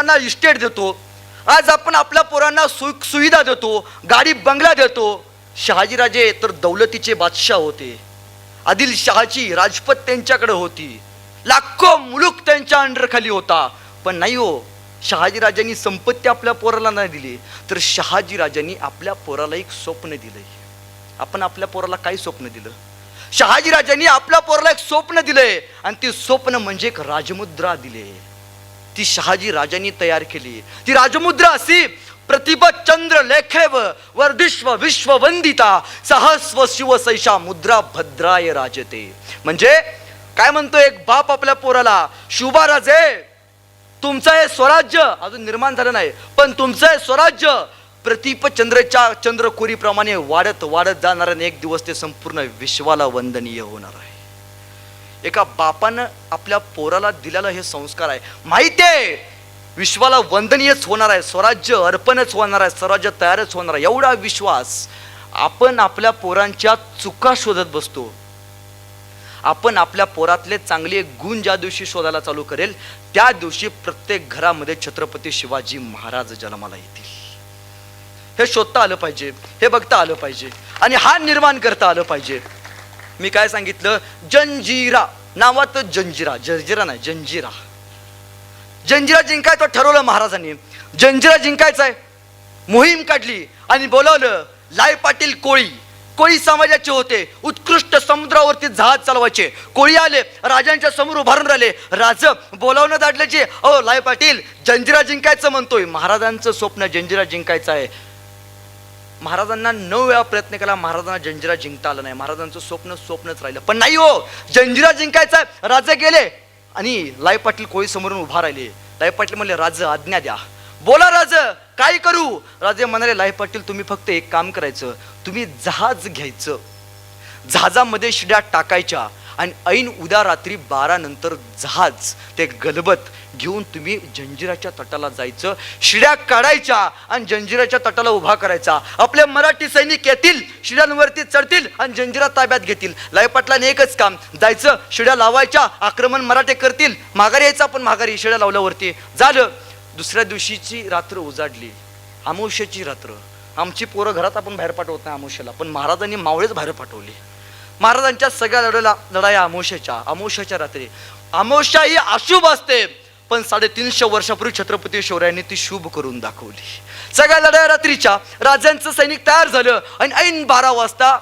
पोरांना इस्टेट देतो, आज आपण आपल्या पोरांना सुविधा देतो, गाडी बंगला देतो. शहाजीराजे तर दौलतीचे बादशाह होते. आदिलशहाची राजपत त्यांच्याकडे होती, लाखो मुलूक त्यांच्या अंडरखाली होता. पण नाही हो, शहाजीराजांनी संपत्ती आपल्या पोराला नाही दिली, तर शहाजीराजांनी आपल्या पोराला एक स्वप्न दिलंय. आपण आपल्या पोराला काय स्वप्न दिलं? शहाजीराजांनी आपल्या पोराला एक स्वप्न दिलंय, आणि ती स्वप्न म्हणजे एक राजमुद्रा दिली. ती शहाजी राजांनी तयार केली. ती राजमुद्रा अशी, प्रतिभा चंद्र लेखेव वर्धिष्व विश्व वंदिता सहस्व शिवसैषा मुद्रा भद्राय राजते. म्हणजे काय म्हणतो एक बाप आपल्या पोराला, शुभा राजे, तुमचं हे स्वराज्य अजून निर्माण झालं नाही, पण तुमचं हे स्वराज्य प्रतिप चंद्रच्या चंद्रकोरीप्रमाणे वाढत वाढत जाणार, आणि एक दिवस ते संपूर्ण विश्वाला वंदनीय होणार आहे. एका बापानं आपल्या पोराला दिलेला हे संस्कार आहे. माहिती आहे विश्वाला वंदनीयच होणार आहे, स्वराज्य अर्पणच होणार आहे, स्वराज्य तयारच होणार आहे. एवढा विश्वास. आपण आपल्या पोरांच्या चुका शोधत बसतो. आपण आपल्या पोरातले चांगले गुण ज्या दिवशी शोधायला चालू करेल, त्या दिवशी प्रत्येक घरामध्ये छत्रपती शिवाजी महाराज जन्माला येतील. हे शोधता आलं पाहिजे, हे बघता आलं पाहिजे, आणि हा निर्माण करता आलं पाहिजे. मी काय सांगितलं, जंजिरा नावात जंजिरा, जंजिरा नाही जंजिरा. जंजिरा जिंकायचं ठरवलं महाराजांनी. जंजिरा जिंकायचा आहे, मोहीम काढली आणि बोलावलं लाय पाटील कोळी. कोळी समाजाचे होते, उत्कृष्ट समुद्रावरती जहाज चालवायचे. कोळी आले, राजांच्या समोर उभारून राहिले. राज बोलावणं दाटलं जे, अहो लाय पाटील जंजिरा जिंकायचं म्हणतोय. महाराजांचं स्वप्न जंजिरा जिंकायचं आहे. महाराजांना 9 वेळा प्रयत्न केला, महाराजांना जंजिरा जिंकता आलं नाही. महाराजांचं स्वप्नच राहिलं. पण नाही हो, जंजिरा जिंकायचा आहे. राजे गेले आणि लाय पाटील कोळी समोरून उभा राहिले. लाय पाटील म्हणले, राज आज्ञा द्या. बोला राज, काय करू? राजे म्हणाले, लाय पाटील तुम्ही फक्त एक काम करायचं, तुम्ही जहाज घ्यायचं, जहाजामध्ये शिड्या टाकायच्या, आणि ऐन उद्या रात्री 12 नंतर जहाज ते गलबत घेऊन तुम्ही जंजिराच्या तटाला जायचं, शिड्या काढायच्या आणि जंजिराच्या तटाला उभा करायचा. आपले मराठी सैनिक येतील, शिड्यांवरती चढतील आणि जंजिरा ताब्यात घेतील. लाय पाटलाने एकच काम, जायचं, शिड्या लावायच्या, आक्रमण मराठे करतील, माघारी यायचं. आपण माघारी शिड्या लावल्यावरती झालं. दुसऱ्या दिवशीची रात्र उजाडली, अमावस्येची रात्र. आमची पोरं घरात आपण बाहेर पाठवत नाही अमावस्येला, पण महाराजांनी मावळेच बाहेर पाठवली. महाराजांच्या सगळ्या लढाया अमावस्याच्या रात्री. अमावस्या ही अशुभ असते, पण 350 वर्षापूर्वी छत्रपती शिवरायांनी ती शुभ करून दाखवली. सगळ्या लढाया रात्रीच्या. राजांचं सैनिक तयार झालं आणि ऐन 12 वाजता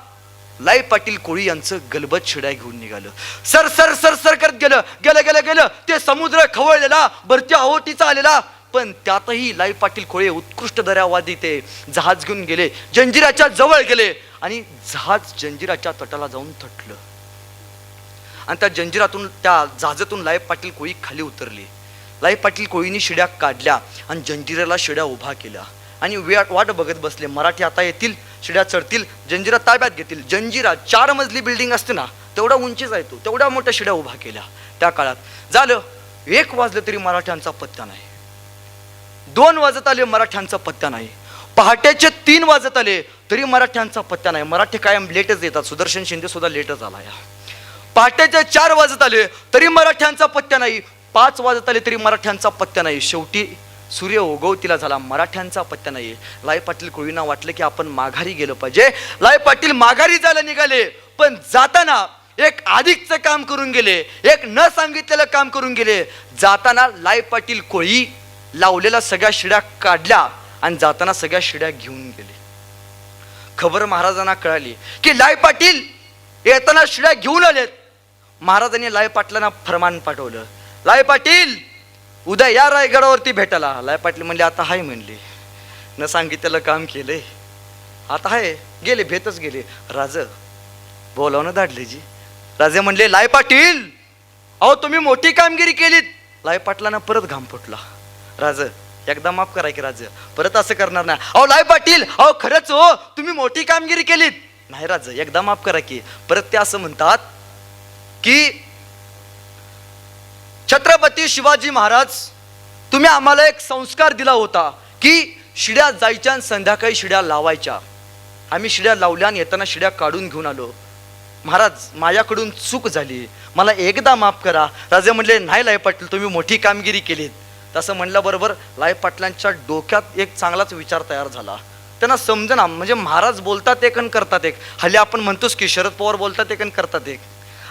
लाय पाटील कोळी यांचं गलबत शिड्या घेऊन निघालं. सर सर सर सर करत गेलं गेलं गेलं गेलं ते समुद्र खवळलेला, भरती आहोटीचा आलेला. पण त्यातही लाय पाटील कोळी उत्कृष्ट दर्यावादी ते जहाज घेऊन गेले, जंजिराच्या जवळ गेले, आणि जहाज जंजिराच्या तटाला जाऊन थटलं. आणि त्या जंजिरातून, त्या जहाजातून लाय पाटील कोळी खाली उतरली. लाय पाटील कोळीनी शिड्या काढल्या आणि जंजिराला शिड्या उभा केल्या आणि वाट बघत बसले. मराठी आता येतील, शिड्या चढतील, जंजिरा ताब्यात घेतील. जंजिरा 4 मजली बिल्डिंग असते ना, तेवढा उंचीच आहे तो, तेवढ्या मोठ्या शिड्या उभा केल्या त्या काळात. झालं 1 वाजलं तरी मराठ्यांचा पत्ता नाही, 2 वाजत आले मराठ्यांचा पत्ता नाही, पहाटेचे 3 वाजत आले तरी मराठ्यांचा पत्ता नाही. मराठी कायम लेटच येतात, सुदर्शन शिंदे सुद्धा लेटच आला. पहाटेचे 4 वाजत आले तरी मराठ्यांचा पत्ता नाही, 5 वाजत आले तरी मराठ्यांचा पत्ता नाही. शेवटी सूर्य उगवतीला झाला, मराठ्यांचा पत्ता नाही. लाय पाटील कोळींना वाटलं की आपण माघारी गेलं पाहिजे. लाय पाटील माघारी जायला निघाले, पण जाताना एक अधिकचं काम करून गेले, एक न सांगितलेलं काम करून गेले. जाताना लाय पाटील कोळी लावलेल्या सगळ्या शिड्या काढल्या आणि जाताना सगळ्या शिड्या घेऊन गेले. खबर महाराजांना कळाली की लाय पाटील येताना शिड्या घेऊन आलेत. महाराजांनी लाय पाटलांना फरमान पाठवलं, लाय पाटील उद्या या रायगडावरती भेटायला. लाय पाटील म्हणले, आता हाय म्हणले, न सांगितलेलं काम केलंय, आता हाय. गेले, भेटच गेले. राज बोलावणं धाडले जी. राजे म्हणले, लाय पाटील अहो तुम्ही मोठी कामगिरी केलीत. लाय पाटलांना परत घाम फुटला. राज एकदा माफ करा की राज, परत असं करणार नाही. अहो लाय पाटील, अहो खरंच हो तुम्ही मोठी कामगिरी केलीत. नाही राज, एकदा माफ करा की. परत ते असं म्हणतात की छत्रपती शिवाजी महाराज तुम्ही आम्हाला एक संस्कार दिला होता की शिड्या जायच्या आणि संध्याकाळी शिड्या लावायच्या. आम्ही शिड्या लावल्या आणि येताना शिड्या काढून घेऊन आलो. महाराज माझ्याकडून चूक झाली, मला एकदा माफ करा. राजे म्हणले, नाही लाय पाटील तुम्ही मोठी कामगिरी केलीत. तसं म्हणल्याबरोबर लाई पाटलांच्या डोक्यात एक चांगलाच विचार तयार झाला. त्यांना समजना, म्हणजे महाराज बोलतात एक आणि करतात एक. हल्ली आपण म्हणतोच की शरद पवार बोलतात एक आणि करतात एक.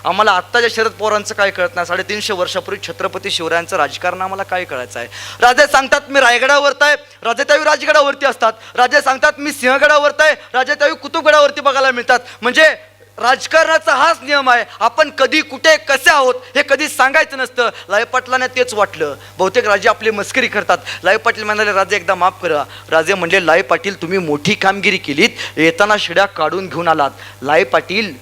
आम्हाला आत्ताच्या शरद पवारांचं काय कळत नाही. 350 वर्षापूर्वी छत्रपती शिवरायांचं राजकारण आम्हाला काय कळायचं आहे. राजे सांगतात मी रायगडावरती आहे, राजे त्यावेळी राजगडावरती असतात. राजे सांगतात मी सिंहगडावरती आहे, राजे त्यावेळी कुतुबगडावरती बघायला मिळतात. म्हणजे राजकारणाचा हाच नियम आहे, आपण कधी कुठे कसे आहोत हे कधी सांगायचं नसतं. लाई पाटलांना तेच वाटलं. बहुतेक राजे आपली मस्करी करतात. लाई पाटील म्हणाले राजे एकदा माफ करा. राजे म्हणले लाई पाटील तुम्ही मोठी कामगिरी केलीत, येताना शिड्या काढून घेऊन आलात. लाई पाटील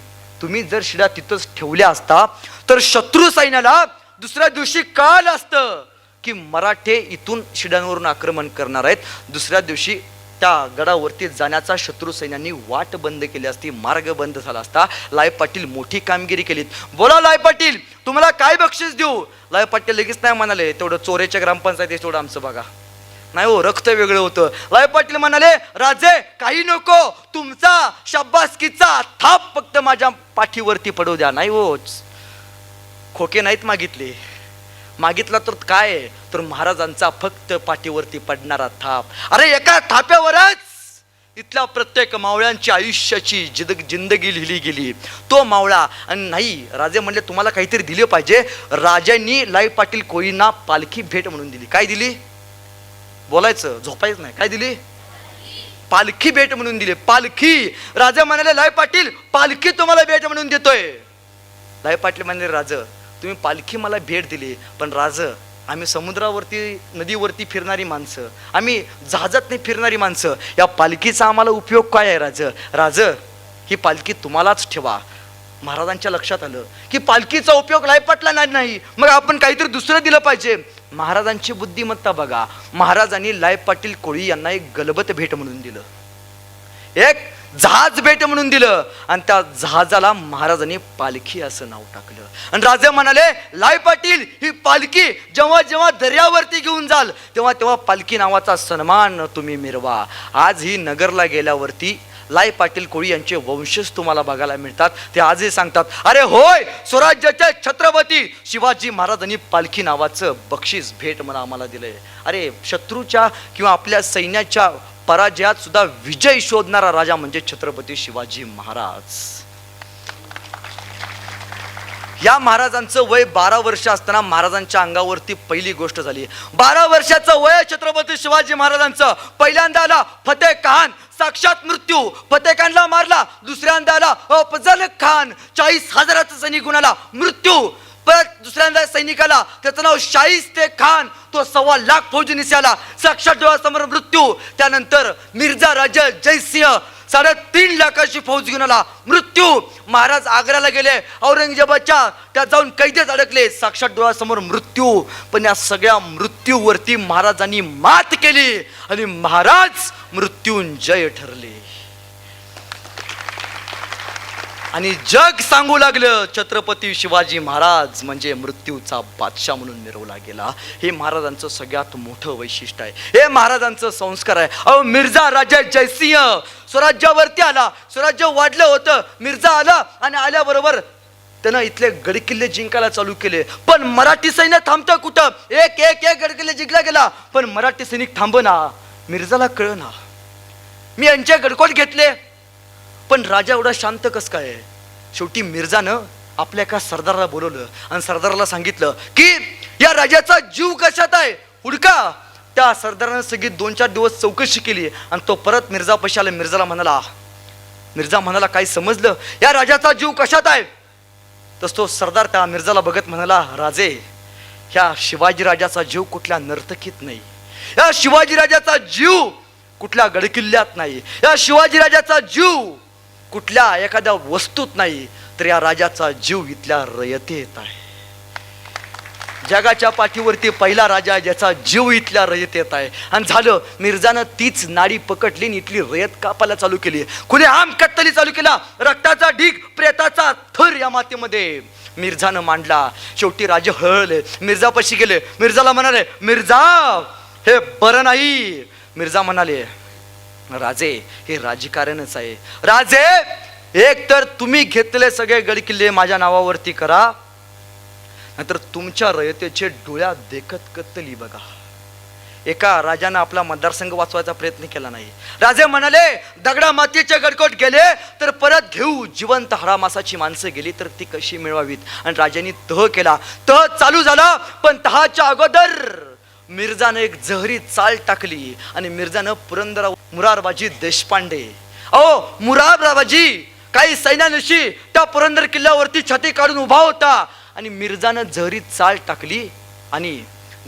तुम्ही जर शिड्या तिथंच ठेवल्या असता तर शत्रू सैन्याला दुसऱ्या दिवशी कळलं असतं की मराठे इथून शिड्यांवरून आक्रमण करणार आहेत. दुसऱ्या दिवशी त्या गडावरती जाण्याचा शत्रू सैन्यांनी वाट बंद केली असती, मार्ग बंद झाला असता. लाई पाटील मोठी कामगिरी केलीत. बोला लाई पाटील तुम्हाला काय बक्षीस देऊ. लाई पाटील लगेच नाही म्हणाले तेवढं चोरेच्या ग्रामपंचायत तेवढं आमचं बघा. नाही हो, रक्त वेगळं होतं. लाई पाटील म्हणाले राजे काही नको, तुमचा शाबासकीचा थाप फक्त माझ्या पाठीवरती पडू द्या. नाही हो, खोके नाहीत मागितले. मागितला तर काय तर महाराजांचा फक्त पाठीवरती पडणारा थाप. अरे एका थाप्यावरच इथल्या प्रत्येक मावळ्यांची आयुष्याची जिंदगी लिहिली गेली. तो मावळा आणि नाही राजे म्हणले तुम्हाला काहीतरी दिले पाहिजे. राजांनी लाई पाटील कोळींना पालखी भेट म्हणून दिली. काय दिली बोलायचं, झोपायचं नाही. काय दिली पालखी भेट म्हणून दिली. पालखी. राजा म्हणाले लाई पाटील पालखी तुम्हाला भेट म्हणून देतोय. लाई पाटील म्हणाले राज तुम्ही पालखी मला भेट दिली, पण राज आम्ही समुद्रावरती नदीवरती फिरणारी माणसं, आम्ही जहाजात नाही फिरणारी माणसं, या पालखीचा आम्हाला उपयोग काय आहे राज. राज ही पालखी तुम्हालाच ठेवा. महाराजांच्या लक्षात आलं की पालखीचा उपयोग लाई पाटलांना नाही, मग आपण काहीतरी दुसरं दिलं पाहिजे. महाराजांची बुद्धिमत्ता बघा. महाराजांनी लाई पाटील कोळी यांना एक गलबत भेट म्हणून दिलं, एक जहाज भेट म्हणून दिलं, आणि त्या जहाजाला महाराजांनी पालखी असं नाव टाकलं. आणि राजे म्हणाले लाई पाटील ही पालखी जेव्हा जेव्हा दर्यावरती घेऊन जाल तेव्हा तेव्हा पालखी नावाचा सन्मान तुम्ही मिरवा. आज ही नगरला गेल्यावरती लाई पाटील कोळी यांचे वंशज तुम्हाला बघायला मिळतात. ते आजही सांगतात अरे होय स्वराज्याचे छत्रपती शिवाजी महाराजांनी पालखी नावाचं बक्षीस भेट म्हणून आम्हाला दिलंय. अरे शत्रूच्या किंवा आपल्या सैन्याच्या पराजयात सुद्धा विजय शोधणारा राजा म्हणजे छत्रपती शिवाजी महाराज. या महाराजांचं वय 12 वर्ष असताना महाराजांच्या अंगावरती पहिली गोष्ट झाली. 12 वर्षाचं वय छत्रपती शिवाजी महाराजांचं. पहिल्यांदा आला फतेह खान, साक्षात मृत्यू. फतेह खानला मारला. दुसऱ्यांदा आला अफजल खान, 40,000चा सैनिक गुण आला, मृत्यू. परत दुसऱ्यांदा सैनिकाला त्याचं नाव शाहिस्ते खान, तो 1.25 लाख फौजीनिशी आला, साक्षात डोळ्यासमोर मृत्यू. त्यानंतर मिर्झा राजा जयसिंह 3.5 लाखाची फौज घेऊन आला, मृत्यू. महाराज आग्र्याला गेले, औरंगजेबाच्या त्या जाऊन कैदेत अडकले, साक्षात डोळ्यासमोर मृत्यू. पण या सगळ्या मृत्यूवरती महाराजांनी मात केली आणि महाराज मृत्युंजय ठरले. आणि जग सांगू लागलं छत्रपती शिवाजी महाराज म्हणजे मृत्यूचा बादशाह म्हणून मिरवला गेला. हे महाराजांचं सगळ्यात मोठं वैशिष्ट्य आहे, हे महाराजांचं संस्कार आहे. अहो मिर्झा राजा जयसिंह स्वराज्यावरती आला, स्वराज्य वाढलं होतं. मिर्झा आला आणि आल्याबरोबर त्यानं इथले गडकिल्ले जिंकायला चालू केले. पण मराठी सैन्य थांबतं कुठं? एक एक एक गडकिल्ले जिंकला गेला, पण मराठी सैनिक थांबना. मिर्झाला कळना, मी यांचे गडकोट घेतले, पण राजा एवढा शांत कस काय? शेवटी मिर्झानं आपल्या एका सरदाराला बोलवलं आणि सरदाराला सांगितलं की या राजाचा जीव कशात आहे, हुडका. त्या सरदारानं सगळी 2-4 दिवस चौकशी केली आणि तो परत मिर्झापाशी आला. मिर्झा म्हणाला काय समजलं, या राजाचा जीव कशात आहे? तस तो सरदार त्या मिर्झाला बघत म्हणाला राजे ह्या शिवाजी राजाचा जीव कुठल्या नर्तकीत नाही, या शिवाजी राजाचा जीव कुठल्या गडकिल्ल्यात नाही, या शिवाजी राजाचा जीव कुठल्या एखाद्या वस्तूत नाही, तर या राजाचा जीव इथल्या रयतेत आहे. जगाच्या पाठीवरती पहिला राजा ज्याचा जीव इथल्या रयतेत आहे. आणि झालं, मिर्झानं तीच नाडी पकडली आणि इथली रयत कापायला चालू केली, खुलेआम कत्तली चालू केला. रक्ताचा ढीग, प्रेताचा थर या मातेमध्ये मिर्झानं मांडला. शेवटी राजे हळले, मिर्झापाशी गेले. मिर्झाला म्हणाले मिर्झा हे बरं नाही. मिर्झा म्हणाले राजे हे राजकारणच आहे. राजे एक तर तुम्ही घेतलेले सगळे गडकिल्ले माझ्या नावावरती करा, नंतर तुमच्या रयतेचे डोळ्यात देखत कत्तली बघा. एका राजानं आपला मतदारसंघ वाचवायचा प्रयत्न केला नाही. राजे म्हणाले, दगडा मातीचे गडकोट गेले तर परत घेऊ, जिवंत हरामासाची माणसं गेली तर ती कशी मिळवावीत. आणि राजांनी तह केला. तह चालू झाला, पण तहाच्या अगोदर मिर्झानं एक जहरी चाल टाकली आणि मिर्झानं पुरंदर मुरारबाजी देशपांडे, मुरारबाजी काही सैन्यानिशी त्या पुरंदर किल्ल्यावरती छाती काढून उभा होता आणि मिर्झानं जहरी चाल टाकली आणि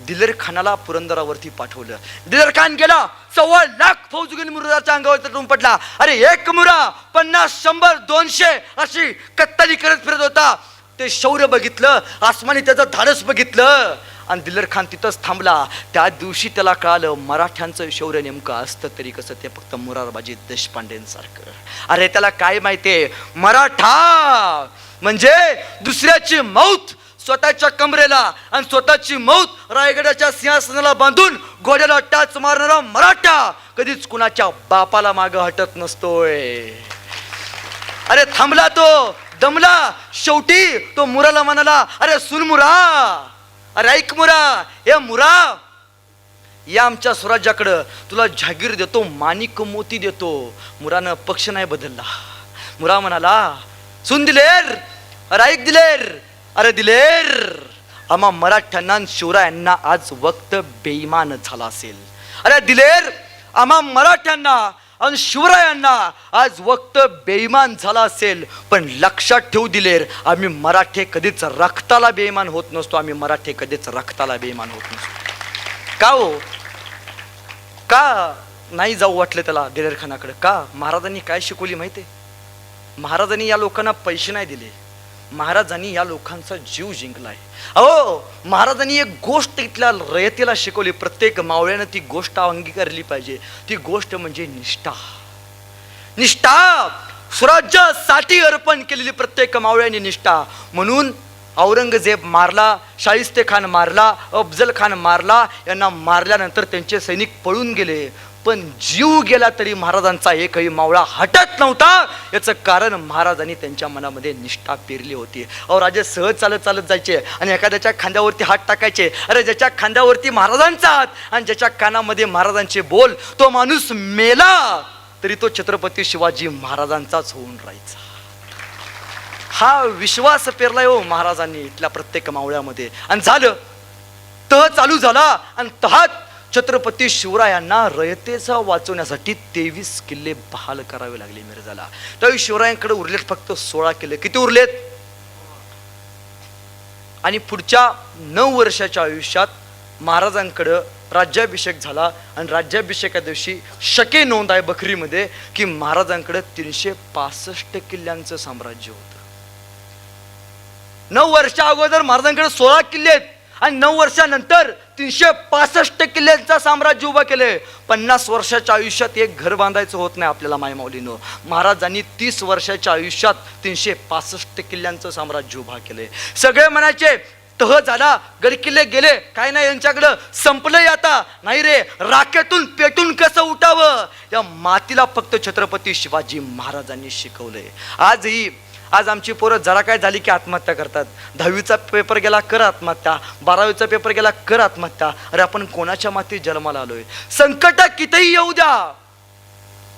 दिलेर खानाला पुरंदरावरती पाठवलं. दिलेर खान गेला, 1.25 लाख फौज गेली मुराच्या अंगावर तुटून पडला. अरे एक मुरा 50, 100, 200 अशी कत्तली करत फिरत होता. ते शौर्य बघितलं, आसमानी त्याचं धाडस बघितलं आणि दिलेर खान तिथंच थांबला. त्या दिवशी त्याला कळालं मराठ्यांचं शौर्य नेमकं असतं तरी कसं, ते फक्त मुरारबाजी देशपांडेंसारखं. अरे त्याला काय माहितीये, मराठा म्हणजे दुसऱ्याची मौत स्वतःच्या कमरेला आणि स्वतःची मौत रायगडाच्या सिंहासनाला बांधून घोड्याला टाच मारणारा मराठा कधीच कुणाच्या बापाला मागं हटत नसतोय. अरे थांबला तो, दमला, शेवटी तो मुराला म्हणाला, अरे सुन मुरा, अरे ऐक मुरा, हे मुरा, या आमच्या स्वराज्याकडं, तुला जहागीर देतो, माणिक मोती देतो. मुरानं पक्ष नाही बदलला. मुरा म्हणाला, सुन दिलेर, अरे ऐक दिलेर, अरे दिलेर, आम्हा मराठ्यांना शिवरायांना आज वक्त बेईमान झाला असेल. अरे दिलेर, आम्हा मराठ्यांना आणि शिवरायांना आज वक्त बेईमान झाला असेल, पण लक्षात ठेवू दिलेर, आम्ही मराठे कधीच रक्ताला बेईमान होत नसतो. आम्ही मराठे कधीच रक्ताला बेईमान होत नसतो. का हो, का नाही जाऊ वाटलं त्याला दिलेर खानाकडे? का? महाराजांनी काय शिकवली माहितीये? महाराजांनी या लोकांना पैसे नाही दिले, महाराजांनी या लोकांचा जीव जिंकलाय. महाराजांनी एक गोष्ट इथल्या रयतेला शिकवली, प्रत्येक मावळ्यानं ती गोष्ट अंगीकारली पाहिजे. ती गोष्ट म्हणजे निष्ठा. निष्ठा, स्वराज्यासाठी अर्पण केलेली प्रत्येक मावळ्याने निष्ठा. म्हणून औरंगजेब मारला, शाहिस्ते खान मारला, अफजल खान मारला, यांना मारल्यानंतर त्यांचे सैनिक पळून गेले, पण जीव गेला तरी महाराजांचा एकही मावळा हटत नव्हता. याचं कारण महाराजांनी त्यांच्या मनामध्ये निष्ठा पेरली होती. राजे सहज चालत चालत जायचे आणि एखाद्याच्या खांद्यावरती हात टाकायचे. अरे ज्याच्या खांद्यावरती महाराजांचा हात आणि ज्याच्या कानामध्ये महाराजांचे बोल, तो माणूस मेला तरी तो छत्रपती शिवाजी महाराजांचाच होऊन राहायचा. हा विश्वास पेरलाय हो महाराजांनी इथल्या प्रत्येक मावळ्यामध्ये. आणि झालं, तह चालू झाला आणि तहात छत्रपती शिवरायांना रयतेचा वाचवण्यासाठी 23 किल्ले बहाल करावे लागले मिर्झाला. त्यावेळी शिवरायांकडे उरलेत फक्त 16 किल्ले. किती उरलेत? आणि पुढच्या 9 वर्षाच्या आयुष्यात महाराजांकडं राज्याभिषेक झाला आणि राज्याभिषेका दिवशी शके नोंद आहे बखरीमध्ये की महाराजांकडे 365 किल्ल्यांचं साम्राज्य होतं. 9 वर्षा अगोदर महाराजांकडे 16 किल्ले आहेत आणि 9 वर्षानंतर 365 किल्ल्यांचं साम्राज्य उभं केले. 50 वर्षाच्या आयुष्यात एक घर बांधायचं होत नाही आपल्याला मायमाऊलीनं. महाराजांनी 30 वर्षाच्या आयुष्यात 365 किल्ल्यांचं साम्राज्य उभा केले. सगळे म्हणायचे तह झाला, गडकिल्ले गेले, काय नाही यांच्याकडं, संपलंय आता. नाही रे, राखेतून पेटून कसं उठावं या मातीला फक्त छत्रपती शिवाजी महाराजांनी शिकवलंय. आज आमची पोरं जरा काय झाली की आत्महत्या करतात. 10वीचा पेपर गेला कर आत्महत्या, 12वीचा पेपर गेला कर आत्महत्या. अरे आपण कोणाच्या मातीत जन्माला आलोय? संकट कितीही येऊ द्या,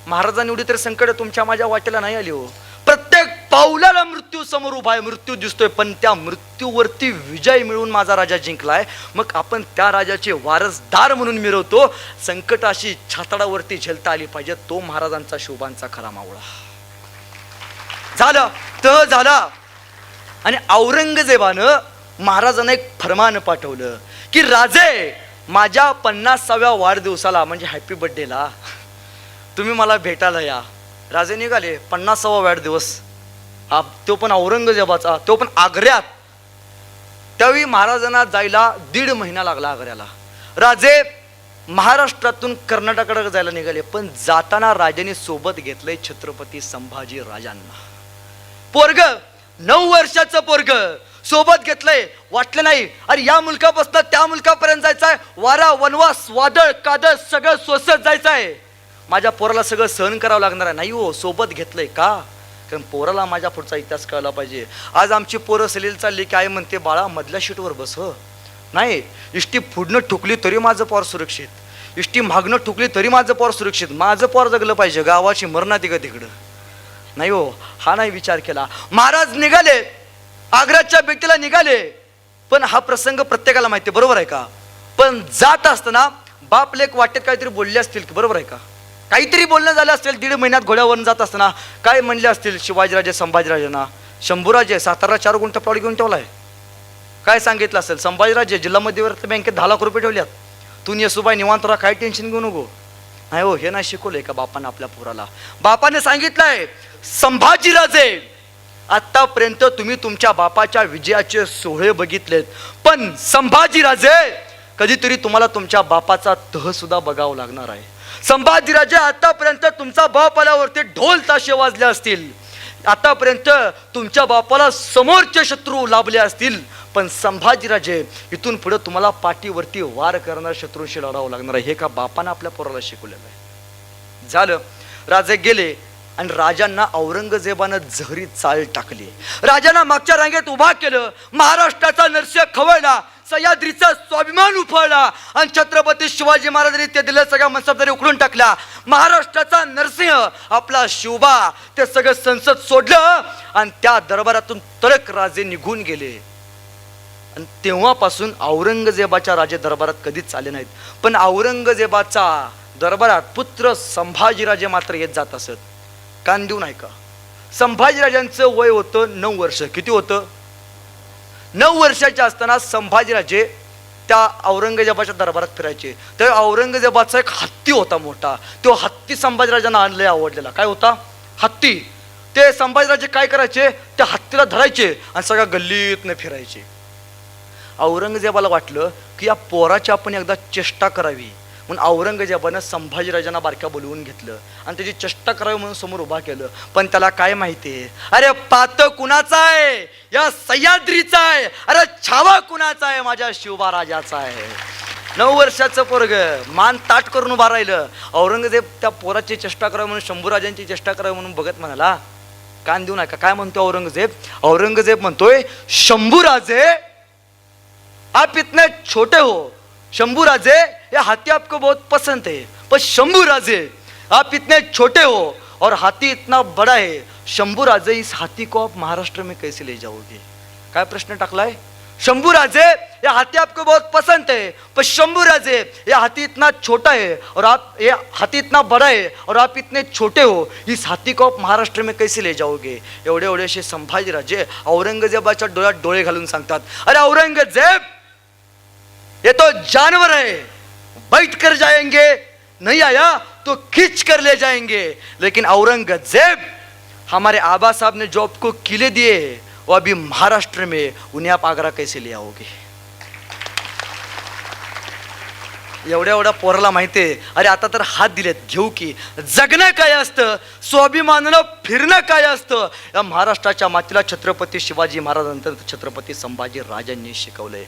महाराजांनी एवढी तरी संकट तुमच्या माझ्या वाटेला नाही आली हो. प्रत्येक पाऊलाला मृत्यू समोर उभा आहे, मृत्यू दिसतोय, पण त्या मृत्यूवरती विजय मिळवून माझा राजा जिंकलाय. मग आपण त्या राजाचे वारसदार म्हणून मिरवतो. संकट अशी छातडावरती झेलता आली पाहिजे. तो महाराजांचा शोभांचा खरा मावळा. झालं, तह झाला आणि औरंगजेबानं महाराजांना एक फरमान पाठवलं की राजे, माझ्या 50व्या वाढदिवसाला म्हणजे हॅपी बर्थडेला तुम्ही मला भेटायला या. राजे निघाले. 50वा वाढदिवस, तो पण औरंगजेबाचा, तो पण आग्र्यात. त्यावेळी महाराजांना जायला 1.5 महिना लागला आग्र्याला. राजे महाराष्ट्रातून कर्नाटकाकडे जायला निघाले, पण जाताना राजाने सोबत घेतलंय छत्रपती संभाजी राजांना. पोरग 9 वर्षाचं पोरग सोबत घेतलंय. वाटलं नाही अरे या मुलकापासून त्या मुलकापर्यंत जायचंय, वारा वनवास वादळ कादळ सगळं सोसत जायचंय. माझ्या पोराला सगळं सहन करावं लागणार आहे. नाही हो, सोबत घेतलंय का? कारण पोराला माझ्या पुढचा इतिहास कळला पाहिजे. आज आमची पोरं सलील चालली की आई म्हणते बाळा मधल्या शीटवर बस. हो नाही, इष्टी फुडणं ठुकली तरी माझं पोर सुरक्षित. इष्टी मागणं ठुकली तरी माझं पोर सुरक्षित, माझं पोर जगलं पाहिजे, गावाची मरणाती का तिकडं नाही हो. हा नाही विचार केला. महाराज निघाले, आग्र्याच्या भेटीला निघाले. पण हा प्रसंग प्रत्येकाला माहिती आहे, बरोबर आहे का? पण जात असताना बाप लेक वाटेत काहीतरी बोलले असतील की, बरोबर आहे का? काहीतरी बोलणं झालं असेल. 1.5 महिन्यात घोड्यावरून जात असताना काय म्हणले असतील शिवाजीराजे संभाजीराजांना, शंभूराजे सातारा 4 गुंठ प्लॉट घेऊन ठेवलाय. काय सांगितलं असेल, संभाजीराजे जिल्हा मध्यवर्ती बँकेत 10 लाख रुपये ठेवल्यात, तू येसुबाई निवांत राहा, काय टेन्शन घेऊ नको. नाही हो, हे नाही शिकवलंय का बापानं आपल्या पोराला? बापाने सांगितलंय, संभाजीराजे आतापर्यंत तुम्ही तुमच्या बापाच्या विजयाचे सोहळे बघितलेत, पण संभाजीराजे कधीतरी तुम्हाला तुमच्या बापाचा तह सुद्धा बघावं लागणार आहे. संभाजीराजे आतापर्यंत तुमचा बाप आल्यावरती ढोल ताशे वाजले असतील, आतापर्यंत तुमच्या बापाला समोरचे शत्रू लाभले असतील, पण संभाजीराजे इथून पुढे तुम्हाला पाठीवरती वार करणार शत्रूंशी लढावं लागणार आहे. हे का बापानं आपल्या पोराला शिकवलेलं आहे? झालं, राजे गेले आणि राजांना औरंगजेबानं जहरी चाल टाकली. राजांना मागच्या रांगेत उभा केलं, महाराष्ट्राचा नरसिंह खवळला, सह्याद्रीचा स्वाभिमान उफाळला आणि छत्रपती शिवाजी महाराजांनी ते दिलं सगळ्या मनसबदारी उखडून टाकल्या. महाराष्ट्राचा नरसिंह आपला शिवबा ते सगळं संसद सोडलं आणि त्या दरबारातून तडक राजे निघून गेले. आणि तेव्हापासून औरंगजेबाच्या राजे दरबारात कधीच आले नाहीत. पण औरंगजेबाचा दरबारात पुत्र संभाजीराजे मात्र येत जात असत. कान देऊ नाही का? संभाजीराजांचं वय होतं 9 वर्ष. किती होतं? 9 वर्षाचे असताना संभाजीराजे त्या औरंगजेबाच्या दरबारात फिरायचे. तर औरंगजेबाचा एक हत्ती होता मोठा, तो हत्ती संभाजीराजांना आणले आवडलेला. काय होता? हत्ती. ते संभाजीराजे काय करायचे, त्या हत्तीला धरायचे आणि सगळ्या गल्लीतनं फिरायचे. औरंगजेबाला वाटलं की या पोराची आपण एकदा चेष्टा करावी, म्हणून औरंगजेबानं संभाजीराजांना बारक्या बोलवून घेतलं आणि त्याची चेष्टा करावी म्हणून समोर उभा केलं. पण त्याला काय माहितीये, अरे पात कुणाचा आहे? या सह्याद्रीचा आहे. अरे छावा कुणाचा आहे? माझ्या शिवबा राजाचा आहे. 9 वर्षाचं पोरग मान ताट करून उभा राहिलं. औरंगजेब त्या पोराची चेष्टा करावी म्हणून, शंभूराजांची चेष्टा करावी म्हणून बघत म्हणाला. कान देऊ नका. काय म्हणतोय औरंगजेब? औरंगजेब म्हणतोय, शंभूराजे आप इतने छोटे हो, शंभूराजे ये हाथी आपको बहुत पसंद है, पर शंभूराजे आप इतने छोटे हो और हाथी इतना बड़ा है, शंभूराजे इस हाथी को आप महाराष्ट्र में कैसे ले जाओगे? काय प्रश्न टाकलाय? शंभूराजे ये हाथी आपको बहुत पसंद है, पर शंभूराजे ये हाथी इतना छोटा है और आप ये हाथी इतना बड़ा है और आप इतने छोटे हो, इस हाथी को आप महाराष्ट्र में कैसे ले जाओगे? एवढे एवढेसे संभाजीराजे औरंगजेबाच्या डोळ्यात डोळे घालून सांगतात, अरे औरंगजेब ये तो जानवर है, बैठ कर जाएंगे, नहीं आया तो खींच कर ले जाएंगे, लेकिन औरंगजेब हमारे आबा साहब ने जो आपको किले दिए वो अभी महाराष्ट्र में, उन्हें आप आगरा कैसे ले आओगे? एवढ्या पोराला माहितीये, अरे आता तर हात दिलेत, घेऊ की. जगणं काय असतं, स्वाभिमानानं फिरणं काय असतं, या महाराष्ट्राच्या मातीला छत्रपती शिवाजी महाराजांनंतर छत्रपती संभाजी राजांनी शिकवलंय.